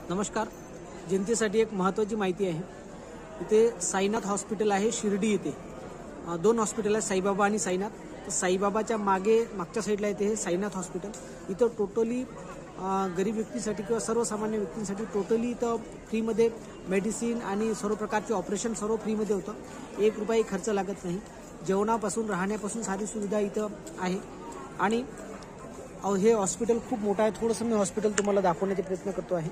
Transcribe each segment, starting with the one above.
नमस्कार. जनतेसाठी एक महत्त्वाची माहिती आहे. इथे साईनाथ हॉस्पिटल आहे शिर्डी येथे. दोन हॉस्पिटल आहे, साईबाबा आणि साईनाथ. तर साईबाबाच्या मागच्या साईडला येते हे साईनाथ हॉस्पिटल. इथं टोटली गरीब व्यक्तींसाठी किंवा सर्वसामान्य व्यक्तींसाठी टोटली इथं फ्रीमध्ये मेडिसिन आणि सर्व प्रकारचे ऑपरेशन सर्व फ्रीमध्ये होतं. 1 रुपया खर्च लागत नाही. जेवणापासून राहण्यापासून सारी सुविधा इथं आहे. आणि हे हॉस्पिटल खूप मोठं आहे. थोडंसं मी हॉस्पिटल तुम्हाला दाखवण्याचा प्रयत्न करतो आहे.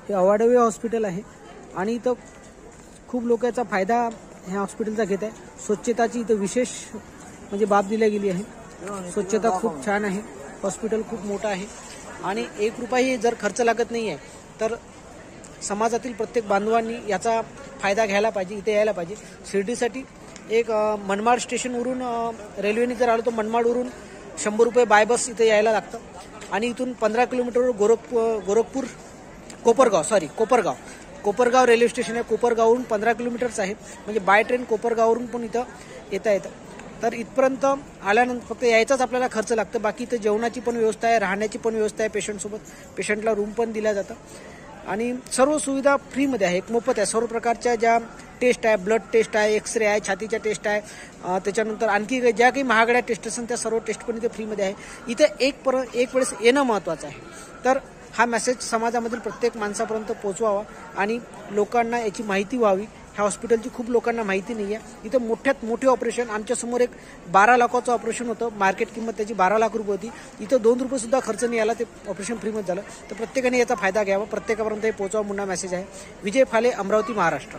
हे अवाढव्य हॉस्पिटल आहे आणि इथं खूप लोक याचा फायदा ह्या हॉस्पिटलचा घेत आहे. स्वच्छताची इथं विशेष म्हणजे बाब दिली गेली आहे. स्वच्छता खूप छान आहे. हॉस्पिटल खूप मोठं आहे आणि 1 रुपयाही जर खर्च लागत नाही आहे तर समाजातील प्रत्येक बांधवांनी याचा फायदा घ्यायला पाहिजे, इथे यायला पाहिजे. शिर्डीसाठी एक मनमाड स्टेशनवरून रेल्वेने जर आलो तर मनमाडवरून 100 रुपये बाय बस इथे यायला लागतं आणि इथून 15 किलोमीटरवर कोपरगाव रेल्वे स्टेशन आहे. कोपरगाववरून 15 किलोमीटरच आहे. म्हणजे बाय ट्रेन कोपरगाववरून पण इथं येता येतं. तर इथपर्यंत आल्यानंतर फक्त यायचाच आपल्याला खर्च लागतं. बाकी इथं जेवणाची पण व्यवस्था आहे, राहण्याची पण व्यवस्था आहे. पेशंटला रूम पण दिल्या जातं आणि सर्व सुविधा फ्रीमध्ये आहे. एक मोफत आहे. सर्व प्रकारच्या ज्या टेस्ट आहे, ब्लड टेस्ट आहे, एक्सरे आहे, छातीच्या टेस्ट आहे, त्याच्यानंतर आणखी ज्या काही महागड्या टेस्ट असतात त्या सर्व टेस्ट पण इथे फ्रीमध्ये आहे. इथे एक वेळेस येणं महत्त्वाचं आहे. तर हा मेसेज समाजामधील प्रत्येक माणसापर्यंत पोहोचवावा आणि लोकांना याची माहिती व्हावी. ह्या हॉस्पिटलची खूप लोकांना माहिती नाही आहे. इथं मोठ्यात मोठे ऑपरेशन, आमच्यासमोर एक 12 लाखाचं ऑपरेशन होतं. मार्केट किंमत त्याची 12 लाख रुपये होती. इथं 2 रुपये सुद्धा खर्च नाही आला. ते ऑपरेशन फ्रीमध्ये झालं. तर प्रत्येकाने याचा फायदा घ्यावा, प्रत्येकापर्यंत हे पोहोचवा म्हणून मेसेज आहे. विजय फाले, अमरावती, महाराष्ट्र.